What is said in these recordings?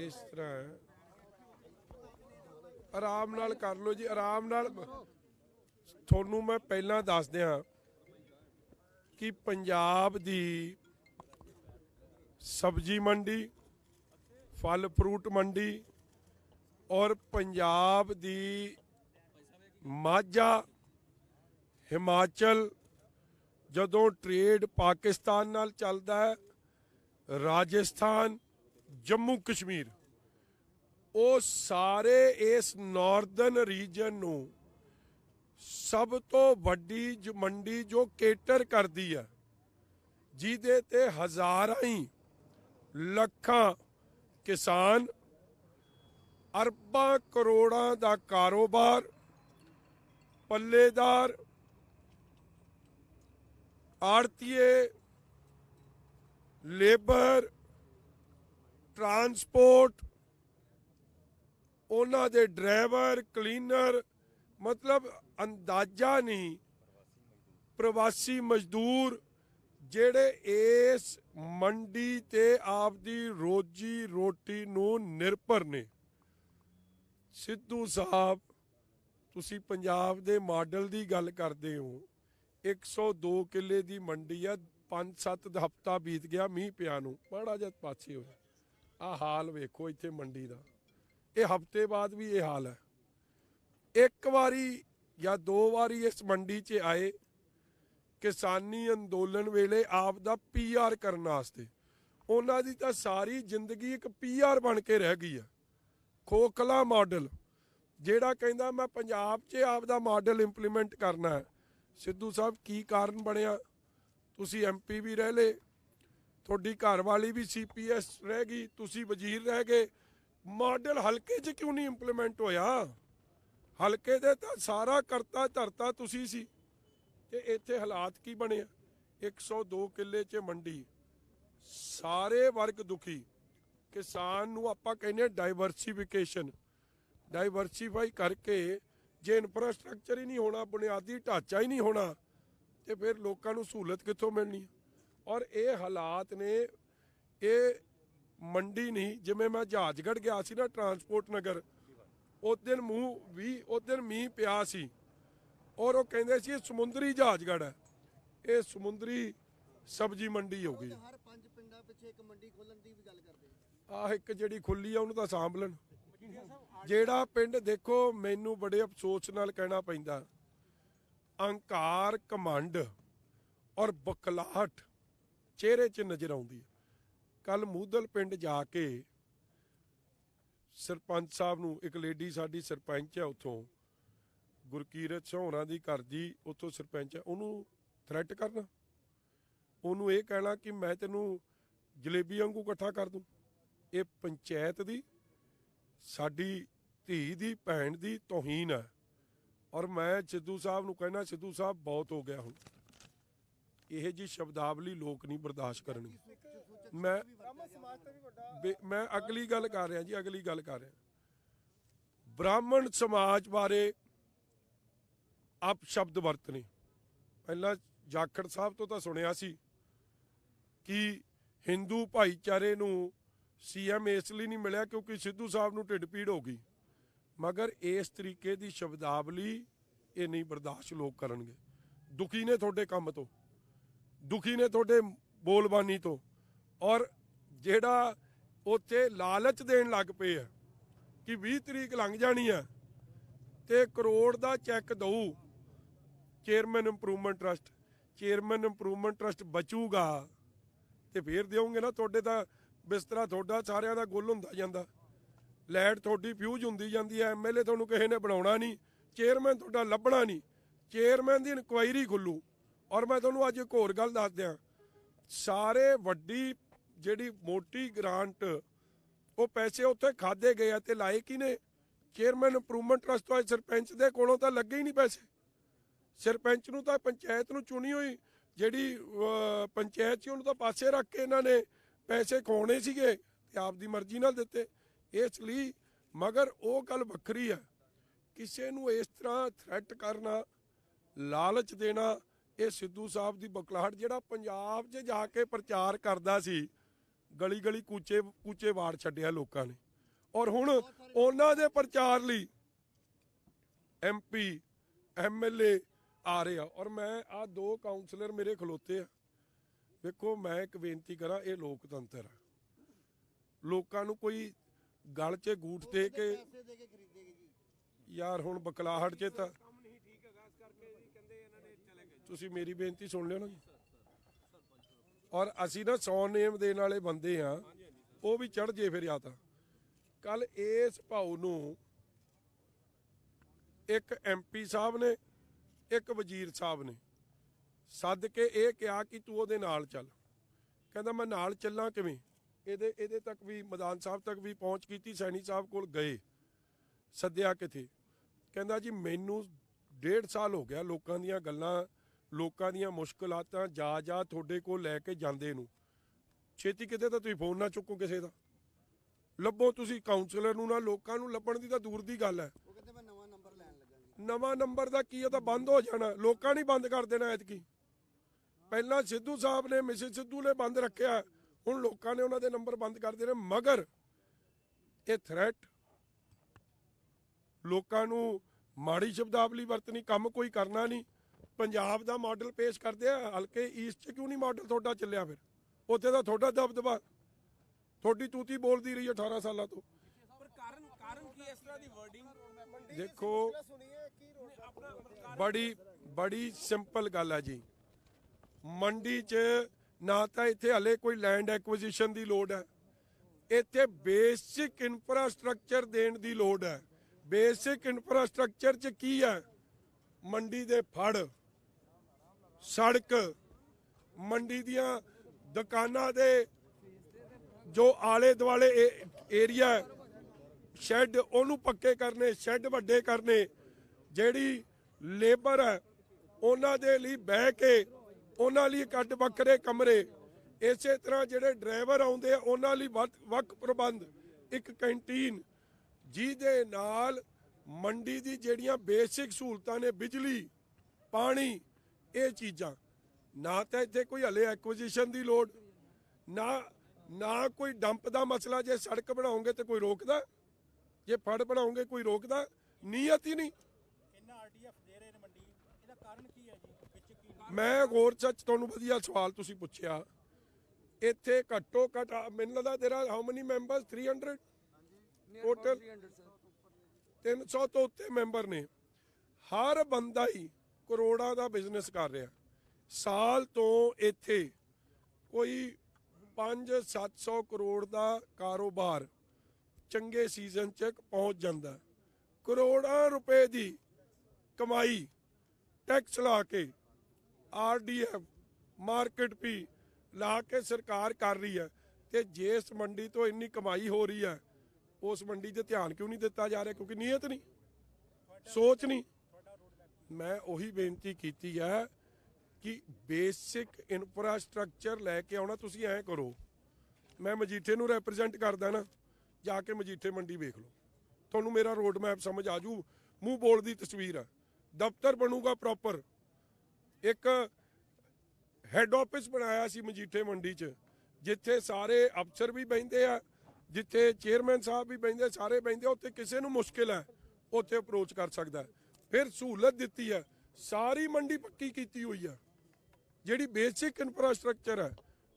इस तरह आराम नाल कर लो जी, आराम नाल। थोनू मैं पहला दस दियां कि पंजाब दी सब्जी मंडी, फल फ्रूट मंडी और पंजाब दी माझा हिमाचल जदों ट्रेड पाकिस्तान नाल चलदा है, राजस्थान जम्मू कश्मीर वो सारे इस नॉर्दर्न रीजन नू सब तो वड्डी मंडी जो केटर करदी है, जिहदे ते हज़ारां ही लखां किसान, अरबां करोड़ां दा कारोबार, पल्लेदार, आड़तीए, लेबर, ट्रांसपोर्ट, उन्हां दे ड्राइवर, क्लीनर, मतलब अंदाजा नहीं, प्रवासी मजदूर जेड़े इस मंडी ते आपदी रोजी रोटी नू निर्भर ने। सिद्धू साहब तुसी पंजाब दे मॉडल दी गल करदे हो, 102 किले दी मंडी है, 5-7 हफ्ता बीत गया मीह पिया नू, माड़ा जिहा पासे होया, आ हाल वेखो इत्थे मंडी दा, ये हफ्ते बाद भी ये हाल है। एक वारी या 2 वारी इस मंडी च आए किसानी अंदोलन वेले आप दा PR करने वास्ते, उन्हां दी तां सारी जिंदगी एक PR बन के रह गई है। खोखला मॉडल जेड़ा कहंदा मैं पंजाब च आप दा मॉडल इंप्लीमेंट करना है। सिद्धू साहब की कारण बनिया, तुसी MP भी रह ले, थोड़ी घर वाली भी CPS रह गई, तुसी वजीर रह गए, मॉडल हल्के च क्यों नहीं इंप्लीमेंट होया? हल्के दे तां सारा करता धरता तुसी सी, ते इत्थे हालात की बने? 102 किले च मंडी, सारे वर्ग दुखी, किसान नू आपां कहने डाइवर्सिफिकेशन, डाइवर्सीफाई करके जे इंफ्रास्ट्रक्चर ही नहीं होना, बुनियादी ढांचा ही नहीं होना, तो फिर लोगों को सहूलत कितों मिलनी? और ये हालात ने, ये मंडी नहीं, जिमें मैं जहाजगढ़ गया सी ना ट्रांसपोर्ट नगर, उस दिन मीह पिया सी और वो कहंदे सी समुंदरी जहाजगढ़ है, ये समुंदरी सब्जी मंडी हो गई। एक जिहड़ी खुली है उन्होंने तो सांभ लैण, जेड़ा पिंड देखो मैनू बड़े अफसोस नाल कहना पैंदा, अहंकार घमंड और बकलाहट चेहरे च नज़र आउंदी है। कल मूदल पिंड जाके सरपंच साहब नू, एक लेडी साडी सरपंच है उतों, गुरकीरत सहोना दी घर दी, उतों सरपंच है, उन्होंने थ्रैट करना, उन्होंने ये कहना कि मैं तेनू जलेबी वांगू इकट्ठा कर दूँ। ये पंचायत दी, साडी धी दी, भैन दी तौहीन है। और मैं सिद्धू साहब नू कहना, सिद्धू साहब बहुत हो गया हुण, यह जी शब्दावली लोग नहीं बर्दाश्त करनगे। मैं अगली गल कर रहा जी, अगली गल कर रहा, ब्राह्मण समाज बारे आप शब्द वरतने, पहला जाखड़ साहब तो सुनिया सी कि हिंदू भाईचारे नू CM इसलिए नहीं मिलिया क्योंकि सिद्धू साहब नू ढिड पीड़ हो गई, मगर इस तरीके की शब्दावली ये नहीं बर्दाश्त लोग करनगे। दुखी ने थोड़े काम तो, दुखी ने थोड़े बोलबानी तो, और जेड़ा उत्थे लालच देन लग पे है कि 20 तरीक लंघ जानी है ते करोड़ दा चैक दऊ chairman improvement trust, chairman improvement trust बचूगा तो फिर देओगे ना, थोड़े दा बिस्तरा थोड़ा सारिਆਂ ਦਾ गुल ਹੁੰਦਾ ਜਾਂਦਾ, लाइट थोड़ी फ्यूज ਹੁੰਦੀ ਜਾਂਦੀ है, MLA ਤੁਹਾਨੂੰ ਕਿਸੇ ने बनाउणा नहीं, चेयरमैन ਤੁਹਾਡਾ ਲੱਭਣਾ नहीं, चेयरमैन की इनकुआयरी खुलू। और मैं ਤੁਹਾਨੂੰ ਅੱਜ एक होर गल दस दियां, सारे वड्डी ਜਿਹੜੀ मोटी ग्रांट वो पैसे उत्थे खादे गए ते लाए कि ने? चेयरमैन इंप्रूवमेंट ट्रस्ट तो सरपंच के कोलों तो लगे ही नहीं पैसे, सरपंच नूं तां पंचायत नूं चुनी हुई जिहड़ी पंचायत सी उहनूं तां पासे रख के इन्हां ने पैसे खोने सीगे ते आपदी मर्जी नाल दित्ते, इसलिए। मगर वो गल वक्री है, किसी नूं इस तरह थ्रैट करना, लालच देना, ये सिद्धू साहब की बकलाहट, जिहड़ा पंजाब 'च जाके प्रचार करदा सी ਗਲੀ ਗਲੀ ਕੂਚੇ ਕੂਚੇ ਵਾੜ ਛੱਡਿਆ ਲੋਕਾਂ ਨੇ। ਔਰ ਹੁਣ ਉਹਨਾਂ ਦੇ ਪ੍ਰਚਾਰ ਲਈ MP MLA ਆ ਰਹੇ ਆ। ਔਰ ਮੈਂ ਆ 2 ਕਾਉਂਸਲਰ ਮੇਰੇ ਖਲੋਤੇ ਆ। ਵੇਖੋ ਮੈਂ ਇੱਕ ਬੇਨਤੀ ਕਰਾਂ, ਇਹ ਲੋਕਤੰਤਰ ਆ। ਲੋਕਾਂ ਨੂੰ ਕੋਈ ਗਲ 'ਚ ਗੂਠ ਦੇ ਕੇ ਯਾਰ ਹੁਣ ਬਕਲਾਹਟ 'ਚ ਤਾਂ ਤੁਸੀਂ ਮੇਰੀ ਬੇਨਤੀ ਸੁਣ ਲਿਓ ਨਾ ਜੀ। ਔਰ ਅਸੀਂ ਨਾ 100 ਨੇਮ ਦੇਣ ਵਾਲੇ ਬੰਦੇ ਆ, ਉਹ ਵੀ ਚੜ ਜੇ ਫਿਰ। ਆ ਤਾਂ ਕੱਲ ਇਸ ਭਾਊ ਨੂੰ ਇੱਕ MP ਸਾਹਿਬ ਨੇ, ਇੱਕ ਵਜ਼ੀਰ ਸਾਹਿਬ ਨੇ ਸੱਦ ਕੇ ਇਹ ਕਿਹਾ ਕਿ ਤੂੰ ਉਹਦੇ ਨਾਲ ਚੱਲ। ਕਹਿੰਦਾ ਮੈਂ ਨਾਲ ਚੱਲਾਂ ਕਿਵੇਂ? ਇਹਦੇ ਤੱਕ ਵੀ ਮੈਦਾਨ ਸਾਹਿਬ ਤੱਕ ਵੀ ਪਹੁੰਚ ਕੀਤੀ, ਸੈਣੀ ਸਾਹਿਬ ਕੋਲ ਗਏ, ਸੱਦਿਆ ਕਿਥੇ? ਕਹਿੰਦਾ ਜੀ ਮੈਨੂੰ 1.5 ਸਾਲ ਹੋ ਗਿਆ ਲੋਕਾਂ ਦੀਆਂ ਗੱਲਾਂ, ਲੋਕਾਂ ਦੀਆਂ ਮੁਸ਼ਕਲਾਤਾਂ ਜਾ ਤੁਹਾਡੇ ਕੋਲ ਲੈ ਕੇ ਜਾਂਦੇ ਨੂੰ। ਛੇਤੀ ਕਿਤੇ ਤਾਂ ਤੁਸੀਂ ਫੋਨ ਨਾ ਚੁੱਕੋ ਕਿਸੇ ਦਾ, ਲੱਭੋ ਤੁਸੀਂ ਕਾਉਂਸਲਰ ਨੂੰ ਨਾ। ਲੋਕਾਂ ਨੂੰ ਲੱਭਣ ਦੀ ਤਾਂ ਦੂਰ ਦੀ ਗੱਲ ਹੈ। ਉਹ ਕਹਿੰਦੇ ਮੈਂ ਨਵਾਂ ਨੰਬਰ ਲੈਣ ਲੱਗਾ ਜੀ। ਨਵਾਂ ਨੰਬਰ ਦਾ ਕੀ, ਉਹ ਤਾਂ ਬੰਦ ਹੋ ਜਾਣਾ। ਲੋਕਾਂ ਨੇ ਬੰਦ ਕਰ ਦੇਣਾ ਐਤਕੀ। ਪਹਿਲਾਂ ਸਿੱਧੂ ਸਾਹਿਬ ਨੇ, ਮਿਸਿਸ ਸਿੱਧੂ ਨੇ ਬੰਦ ਰੱਖਿਆ, ਹੁਣ ਲੋਕਾਂ ਨੇ ਉਹਨਾਂ ਦੇ ਨੰਬਰ ਬੰਦ ਕਰ ਦੇਣੇ। ਮਗਰ ਇਹ ਥ੍ਰੈਟ ਲੋਕਾਂ ਨੂੰ ਮਾੜੀ ਸ਼ਬਦਾਵਲੀ ਵਰਤਣੀ, ਕੰਮ ਕੋਈ ਕਰਨਾ ਨਹੀਂ। ਪੰਜਾਬ ਦਾ ਮਾਡਲ ਪੇਸ਼ ਕਰਦੇ ਆ, ਹਲਕੇ ਈਸਟ 'ਚ ਕਿਉਂ ਨਹੀਂ ਮਾਡਲ ਤੁਹਾਡਾ ਚੱਲਿਆ? ਫਿਰ ਉੱਥੇ ਤਾਂ ਤੁਹਾਡਾ ਦਬਦਬਾ, ਤੁਹਾਡੀ ਤੂਤੀ ਬੋਲਦੀ ਰਹੀ 18 ਸਾਲਾਂ ਤੋਂ। ਪਰ ਕਾਰਨ ਕੀ ਇਸ ਤਰ੍ਹਾਂ ਦੀ ਵਰਡਿੰਗ? ਦੇਖੋ ਬੜੀ ਸਿੰਪਲ ਗੱਲ ਹੈ ਜੀ। ਮੰਡੀ 'ਚ ਨਾ ਤਾਂ ਇੱਥੇ ਹਲੇ ਕੋਈ ਲੈਂਡ ਐਕੁਇਜ਼ੀਸ਼ਨ ਦੀ ਲੋੜ ਹੈ, ਇੱਥੇ ਬੇਸਿਕ ਇਨਫਰਾਸਟ੍ਰਕਚਰ ਦੇਣ ਦੀ ਲੋੜ ਹੈ। ਬੇਸਿਕ ਇਨਫਰਾਸਟ੍ਰਕਚਰ 'ਚ ਕੀ ਹੈ? ਮੰਡੀ ਦੇ ਫੜ, ਸੜਕ, ਮੰਡੀ ਦੀਆਂ ਦੁਕਾਨਾਂ ਦੇ ਜੋ ਆਲੇ ਦੁਆਲੇ ਏਰੀਆ, ਸ਼ੈੱਡ ਉਹਨੂੰ ਪੱਕੇ ਕਰਨੇ, ਸ਼ੈੱਡ ਵੱਡੇ ਕਰਨੇ। ਜਿਹੜੀ ਲੇਬਰ ਹੈ ਉਹਨਾਂ ਦੇ ਲਈ ਬਹਿ ਕੇ, ਉਹਨਾਂ ਲਈ ਕੱਟ ਵੱਖਰੇ ਕਮਰੇ। ਇਸੇ ਤਰ੍ਹਾਂ ਜਿਹੜੇ ਡਰਾਈਵਰ ਆਉਂਦੇ ਆ ਉਹਨਾਂ ਲਈ ਵੱਖ ਪ੍ਰਬੰਧ, ਇੱਕ ਕੈਂਟੀਨ, ਜਿਹਦੇ ਨਾਲ ਮੰਡੀ ਦੀ ਜਿਹੜੀਆਂ ਬੇਸਿਕ ਸਹੂਲਤਾਂ ਨੇ, ਬਿਜਲੀ, ਪਾਣੀ, ਇਹ ਚੀਜ਼ਾਂ। ਨਾ ਤਾਂ ਇੱਥੇ ਕੋਈ ਹਲੇ ਐਕੁਇਜ਼ੀਸ਼ਨ ਦੀ ਲੋੜ, ਨਾ ਕੋਈ ਡੰਪ ਦਾ ਮਸਲਾ। ਜੇ ਸੜਕ ਬਣਾਓਗੇ ਤੇ ਕੋਈ ਰੋਕਦਾ? ਜੇ ਫੜ ਬਣਾਓਗੇ ਕੋਈ ਰੋਕਦਾ? ਨੀਅਤ ਹੀ ਨਹੀਂ। ਇੰਨਾ RTF ਦੇ ਰਹੇ ਨੇ ਮੰਡੀ, ਇਹਦਾ ਕਾਰਨ ਕੀ ਹੈ ਜੀ? ਵਿੱਚ ਕੀ ਮੈਂ ਹੋਰ ਸੱਚ ਤੁਹਾਨੂੰ ਵਧੀਆ ਸਵਾਲ ਤੁਸੀਂ ਪੁੱਛਿਆ। ਇੱਥੇ ਘੱਟੋ ਘੱਟ ਮੈਨੂੰ ਲੱਗਦਾ ਤੇਰਾ ਹਾਊ ਮਨੀ ਮੈਂਬਰਸ? 300 ਟੋਟਲ, 300 ਤੋਂ ਉੱਤੇ ਮੈਂਬਰ ਨੇ। ਹਰ ਬੰਦਾ ਹੀ ਕਰੋੜਾਂ ਦਾ ਬਿਜ਼ਨਸ ਕਰ ਰਿਹਾ। ਸਾਲ ਤੋਂ ਇੱਥੇ ਕੋਈ 500-700 ਕਰੋੜ ਦਾ ਕਾਰੋਬਾਰ ਚੰਗੇ ਸੀਜ਼ਨ 'ਚ ਪਹੁੰਚ ਜਾਂਦਾ। ਕਰੋੜਾਂ ਰੁਪਏ ਦੀ ਕਮਾਈ ਟੈਕਸ ਲਾ ਕੇ, RDF, ਮਾਰਕੀਟ ਫੀ ਲਾ ਕੇ ਸਰਕਾਰ ਕਰ ਰਹੀ ਹੈ। ਤੇ ਜਿਸ ਮੰਡੀ ਤੋਂ ਇੰਨੀ ਕਮਾਈ ਹੋ ਰਹੀ ਹੈ, ਉਸ ਮੰਡੀ 'ਤੇ ਧਿਆਨ ਕਿਉਂ ਨਹੀਂ ਦਿੱਤਾ ਜਾ ਰਿਹਾ? ਕਿਉਂਕਿ ਨੀਅਤ ਨਹੀਂ, ਸੋਚ ਨਹੀਂ। ਮੈਂ ਉਹੀ ਬੇਨਤੀ ਕੀਤੀ ਹੈ ਕਿ ਬੇਸਿਕ ਇਨਫਰਾਸਟ੍ਰਕਚਰ ਲੈ ਕੇ ਆਉਣਾ। ਤੁਸੀਂ ਐਂ ਕਰੋ, ਮੈਂ ਮਜੀਠੇ ਨੂੰ ਰੈਪਰੈਜ਼ੈਂਟ ਕਰਦਾ ਨਾ, ਜਾ ਕੇ ਮਜੀਠੇ ਮੰਡੀ ਵੇਖ ਲਓ, ਤੁਹਾਨੂੰ ਮੇਰਾ ਰੋਡ ਮੈਪ ਸਮਝ ਆ ਜੂ। ਮੂੰਹ ਬੋਲ ਦੀ ਤਸਵੀਰ ਹੈ। ਦਫ਼ਤਰ ਬਣੂਗਾ ਪ੍ਰੋਪਰ, ਇੱਕ ਹੈੱਡ ਆਫਿਸ ਬਣਾਇਆ ਸੀ ਮਜੀਠੇ ਮੰਡੀ 'ਚ, ਜਿੱਥੇ ਸਾਰੇ ਅਫਸਰ ਵੀ ਬਹਿੰਦੇ ਆ, ਜਿੱਥੇ ਚੇਅਰਮੈਨ ਸਾਹਿਬ ਵੀ ਬਹਿੰਦੇ, ਸਾਰੇ ਬਹਿੰਦੇ। ਉੱਥੇ ਕਿਸੇ ਨੂੰ ਮੁਸ਼ਕਿਲ ਹੈ ਉੱਥੇ ਅਪਰੋਚ ਕਰ ਸਕਦਾ। ਫਿਰ ਸਹੂਲਤ ਦਿੱਤੀ ਹੈ, ਸਾਰੀ ਮੰਡੀ ਪੱਕੀ ਕੀਤੀ ਹੋਈ ਹੈ। ਜਿਹੜੀ ਬੇਸਿਕ ਇਨਫਰਾਸਟ੍ਰਕਚਰ ਹੈ,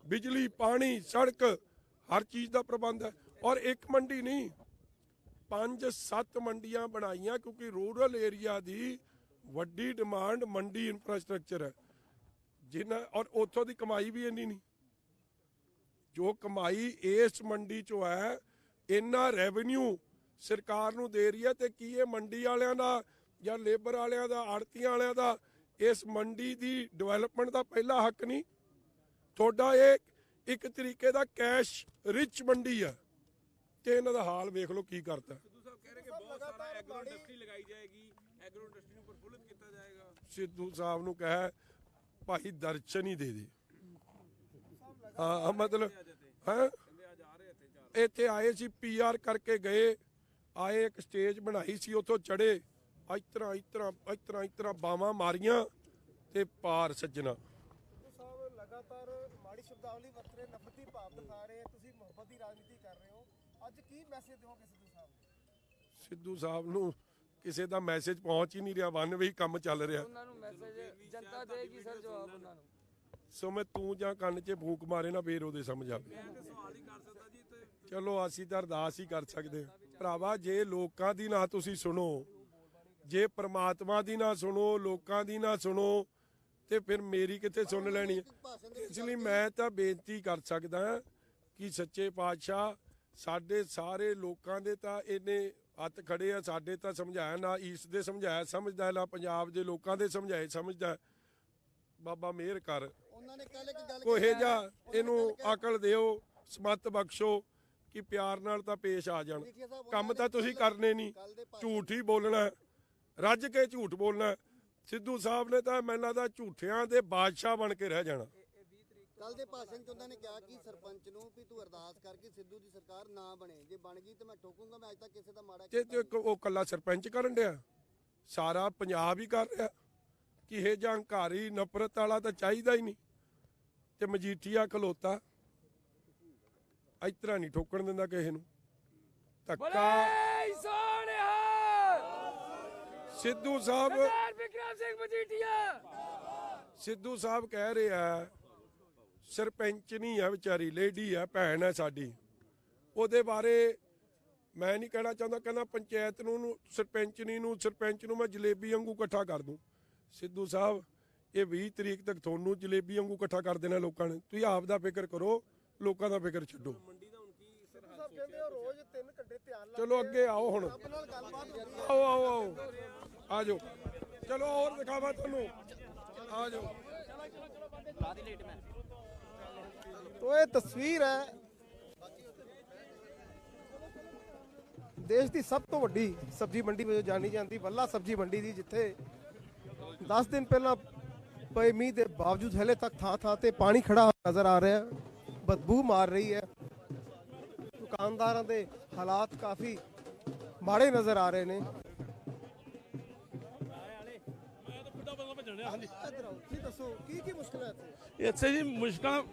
ਬਿਜਲੀ, ਪਾਣੀ, ਸੜਕ, ਹਰ ਚੀਜ਼ ਦਾ ਪ੍ਰਬੰਧ ਹੈ। ਔਰ ਇੱਕ ਮੰਡੀ ਨਹੀਂ, 5-7 ਮੰਡੀਆਂ ਬਣਾਈਆਂ, ਕਿਉਂਕਿ ਰੂਰਲ ਏਰੀਆ ਦੀ ਵੱਡੀ ਡਿਮਾਂਡ ਮੰਡੀ ਇਨਫਰਾਸਟ੍ਰਕਚਰ ਹੈ। ਔਰ ਉੱਥੋਂ ਦੀ ਕਮਾਈ ਵੀ ਇੰਨੀ ਨਹੀਂ। ਜੋ ਕਮਾਈ ਇਸ ਮੰਡੀ 'ਚੋਂ ਹੈ, ਇੰਨਾ ਰੈਵਨਿਊ ਸਰਕਾਰ ਨੂੰ ਦੇ ਰਹੀ ਹੈ। ਤੇ ਕੀ ਇਹ ਮੰਡੀ ਵਾਲਿਆਂ ਦਾ ਜਾਂ ਲੇਬਰ ਵਾਲਿਆਂ ਦਾ, ਆੜਤੀਆਂ ਵਾਲਿਆਂ ਦਾ ਇਸ ਮੰਡੀ ਦੀ ਡਿਵੈਲਪਮੈਂਟ ਦਾ ਪਹਿਲਾ ਹੱਕ ਨਹੀਂ? ਤੁਹਾਡਾ ਇਹ ਇੱਕ ਤਰੀਕੇ ਦਾ ਕੈਸ਼ ਰਿਚ ਮੰਡੀ ਆ। ਤੇ ਇਹਨਾਂ ਦਾ ਹਾਲ ਵੇਖ ਲਓ ਕੀ ਕਰਤਾ। ਸਿੱਧੂ ਸਾਹਿਬ ਕਹਿ ਰਹੇ ਕਿ ਬਹੁਤ ਸਾਰਾ ਐਗਰੋ ਇੰਡਸਟਰੀ ਲਗਾਈ ਜਾਏਗੀ, ਐਗਰੋ ਇੰਡਸਟਰੀ ਨੂੰ ਪ੍ਰਫੁੱਲਿਤ ਕੀਤਾ ਜਾਏਗਾ। ਸਿੱਧੂ ਸਾਹਿਬ ਨੂੰ ਕਹੇ ਭਾਈ ਦਰਸ਼ਨ ਹੀ ਦੇ ਦੇ। ਹਾਂ ਮਤਲਬ ਹੈ, ਇੱਥੇ ਆਏ ਸੀ, PR ਕਰਕੇ ਗਏ, ਆਏ, ਇੱਕ ਸਟੇਜ ਬਣਾਈ ਸੀ, ਉੱਥੋਂ ਚੜੇ, ਇਸ ਤਰ੍ਹਾਂ ਬਾਵਾਂ ਮਾਰੀਆਂ ਤੇ ਪਾਰ ਸੱਜਣਾ। ਸਾਹਿਬ ਲਗਾਤਾਰ ਮਾੜੀ ਸ਼ਬਦਾਵਲੀ ਵਰਤ ਰਹੇ, ਨਫ਼ਰਤੀ ਭਾਵ ਦਿਖਾ ਰਹੇ, ਤੁਸੀਂ ਮੁਹੱਬਤ ਦੀ ਰਾਜਨੀਤੀ ਕਰ ਰਹੇ ਹੋ, ਅੱਜ ਕੀ ਮੈਸੇਜ ਦਿਓਗੇ ਸਿੱਧੂ ਸਾਹਿਬ ਨੂੰ? ਸਿੱਧੂ ਸਾਹਿਬ ਨੂੰ ਕਿਸੇ ਦਾ ਮੈਸੇਜ ਪਹੁੰਚ ਹੀ ਨਹੀਂ ਰਿਹਾ, ਵਨ ਵੇ ਹੀ ਕੰਮ ਚੱਲ ਰਿਹਾ। ਉਹਨਾਂ ਨੂੰ ਮੈਸੇਜ ਜਨਤਾ ਦੇਗੀ ਸਰ ਜਵਾਬ ਉਹਨਾਂ ਨੂੰ। ਸੋ ਮੈਂ ਤੂੰ ਜਾਂ ਕੰਨ 'ਚ ਫੂਕ ਮਾਰੇ ਨਾ ਫੇਰ ਉਹਦੇ ਸਮਝ ਆਵੇ। ਮੈਂ ਤੇ ਸਵਾਲ ਹੀ ਕਰ ਸਕਦਾ ਜੀ ਤੇ ਚਲੋ ਅਸੀਂ ਤਾਂ ਅਰਦਾਸ ਹੀ ਕਰ ਸਕਦੇ ਹਾਂ। ਭਰਾਵਾ ਜੇ ਲੋਕਾਂ ਦੀ ਨਾ ਤੁਸੀਂ ਸੁਣੋ, ਜੇ ਪ੍ਰਮਾਤਮਾ ਦੀ ਨਾ ਸੁਣੋ, ਲੋਕਾਂ ਦੀ ਨਾ ਸੁਣੋ, ਤੇ ਫਿਰ ਮੇਰੀ ਕਿੱਥੇ ਸੁਣ ਲੈਣੀ ਹੈ। ਇਸ ਲਈ ਮੈਂ ਤਾਂ ਬੇਨਤੀ ਕਰ ਸਕਦਾ ਕਿ ਸੱਚੇ ਪਾਤਸ਼ਾਹ ਸਾਡੇ ਸਾਰੇ ਲੋਕਾਂ ਦੇ ਤਾਂ ਇਹਨੇ ਹੱਥ ਖੜੇ ਆ, ਸਾਡੇ ਤਾਂ ਸਮਝਾਇਆ ਨਾ ਈਸਟ ਦੇ ਸਮਝਾਇਆ ਸਮਝਦਾ, ਨਾ ਪੰਜਾਬ ਦੇ ਲੋਕਾਂ ਦੇ ਸਮਝਾਏ ਸਮਝਦਾ। ਬਾਬਾ ਮਿਹਰ ਕਰ, ਉਹਨਾਂ ਨੇ ਕੱਲ ਇੱਕ ਗੱਲ ਕੋਹੇ ਜਾ ਇਹਨੂੰ ਅਕਲ ਦਿਓ, ਸਮਤ ਬਖਸ਼ੋ ਕਿ ਪਿਆਰ ਨਾਲ ਤਾਂ ਪੇਸ਼ ਆ ਜਾਣ। ਕੰਮ ਤਾਂ ਤੁਸੀਂ ਕਰਨੇ ਨਹੀਂ, ਝੂਠ ਹੀ ਬੋਲਣਾ, ਰੱਜ ਕੇ ਝੂਠ ਬੋਲਣਾ। ਸਿੱਧੂ ਸਾਹਿਬ ਨੇ ਤਾਂ ਮੈਨੂੰ ਲੱਗਦਾ ਝੂਠਿਆਂ ਦੇ ਬਾਦਸ਼ਾਹ ਬਣ ਕੇ ਰਹਿ ਜਾਣਾ। ਕੱਲ ਦੇ ਭਾਸ਼ਣ 'ਚ ਉਹਨਾਂ ਨੇ ਕਿਹਾ ਕਿ ਸਰਪੰਚ ਨੂੰ ਵੀ ਤੂੰ ਅਰਦਾਸ ਕਰਕੇ ਸਿੱਧੂ ਦੀ ਸਰਕਾਰ ਨਾ ਬਣੇ, ਜੇ ਬਣ ਗਈ ਤੇ ਮੈਂ ਠੋਕੂੰਗਾ। ਮੈਂ ਅੱਜ ਤੱਕ ਕਿਸੇ ਦਾ ਮਾੜਾ ਤੇ ਉਹ ਕੱਲਾ ਸਰਪੰਚ ਕਰਨ ਡਿਆ, ਸਾਰਾ ਪੰਜਾਬ ਹੀ ਕਰ ਰਿਹਾ। ਕਿ ਇਹ ਜਾਂ ਹੰਕਾਰੀ ਨਫ਼ਰਤ ਵਾਲਾ ਤਾਂ ਚਾਹੀਦਾ ਹੀ ਨਹੀਂ। ਤੇ ਮਜੀਠੀਆ ਖਲੋਤਾ, ਇਸ ਤਰ੍ਹਾਂ ਨਹੀਂ ਠੋਕਣ ਦਿੰਦਾ ਕਿਸੇ ਨੂੰ। ਧੱਕਾ ਬੋਲੇ ਸੋਹਣਿਆ ਸਿੱਧੂ ਸਾਹਿਬ, ਸਰਦਾਰ ਵਿਕਰਮ ਸਿੰਘ ਮਜੀਠੀਆ। ਸਿੱਧੂ ਸਾਹਿਬ ਕਹਿ ਰਿਹਾ ਸਰਪੰਚ ਨਹੀਂ ਹੈ ਵਿਚਾਰੀ, ਲੇਡੀ ਹੈ, ਭੈਣ ਹੈ ਸਾਡੀ। ਉਹਦੇ ਬਾਰੇ ਮੈਂ ਨਹੀਂ ਕਹਿਣਾ ਚਾਹੁੰਦਾ, ਕਹਿੰਦਾ ਪੰਚਾਇਤ ਨੂੰ ਸਰਪੰਚ ਨੂੰ ਮੈਂ ਜਲੇਬੀ ਵਾਂਗੂ ਇਕੱਠਾ ਕਰ ਦੂੰ। ਸਿੱਧੂ ਸਾਹਿਬ ਇਹ 20 ਤਰੀਕ ਤੱਕ ਤੁਹਾਨੂੰ ਜਲੇਬੀ ਵਾਂਗੂ ਇਕੱਠਾ ਕਰ ਦੇਣਾ ਲੋਕਾਂ ਨੇ। ਤੁਸੀਂ ਆਪ ਦਾ ਫਿਕਰ ਕਰੋ, ਲੋਕਾਂ ਦਾ ਫਿਕਰ ਛੱਡੋ। ਮੰਡੀ ਦਾ ਹੁਣ ਕੀ ਸਰ ਸਿੱਧੂ ਸਾਹਿਬ ਕਹਿੰਦੇ ਹੋ ਰੋਜ਼ 3 ਘੰਟੇ ਧਿਆਨ ਲਾ ਚਲੋ ਅੱਗੇ ਆਓ, ਹੁਣ ਰੱਬ ਨਾਲ ਗੱਲਬਾਤ ਹੁੰਦੀ ਹੈ। ਆਓ ਆਓ ਆਓ ਆ ਜਾਓ, ਚਲੋ ਹੋਰ ਦਿਖਾਵਾ ਤੁਹਾਨੂੰ, ਆ ਜਾਓ। तो ये तस्वीर है देश की सब तो वड्डी सब्जी मंडी वजों जानी जाती ਬੱਲਾ सब्जी मंडी ਦੀ, ਜਿੱਥੇ 10 ਦਿਨ ਪਹਿਲਾਂ ਪਏ ਮੀਂਹ ਦੇ ਬਾਵਜੂਦ ਹਲੇ ਤੱਕ ਥਾਂ ਤੇ ਪਾਣੀ ਖੜਾ ਨਜ਼ਰ ਆ ਰਿਹਾ ਹੈ, ਬਦਬੂ ਮਾਰ ਰਹੀ ਹੈ। ਦੁਕਾਨਦਾਰਾਂ ਦੇ ਹਾਲਾਤ ਕਾਫੀ ਮਾੜੇ ਨਜ਼ਰ ਆ ਰਹੇ ਨੇ। ਹਾਂਜੀ ਇੱਧਰ ਆਓ, ਕੀ ਦੱਸੋ ਕੀ ਮੁਸ਼ਕਲਾਂ ਇੱਥੇ? ਇੱਥੇ ਜੀ ਮੁਸ਼ਕਲਾਂ